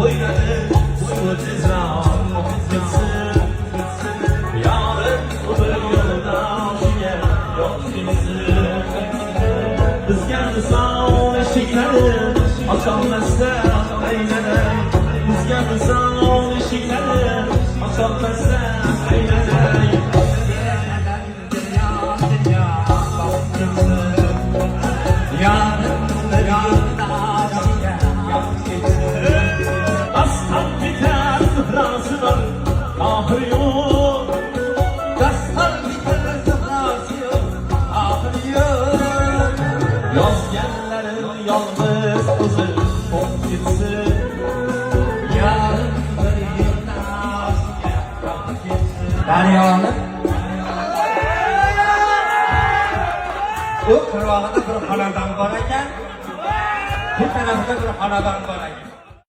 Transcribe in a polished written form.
O'yladim suvni tezroq gitsin. Yorim bir yo'ldoshiga yo'q desin. Bizga misol eshiklari ocholmasda aylanay. Bizga misol eshiklari ocholmasda aylanay. Aslan biter zıhrasının ahırı yok. Aslan biter zıhrasının ahırı yok. Yoz yerlerin yalnız kızı ol gitsin. Yarın bir yıldaşıya kal gitsin. Daryoni bu qirg'og'ida bir xonadon bor ekan, bu tarafida bir xonadon bor ekan.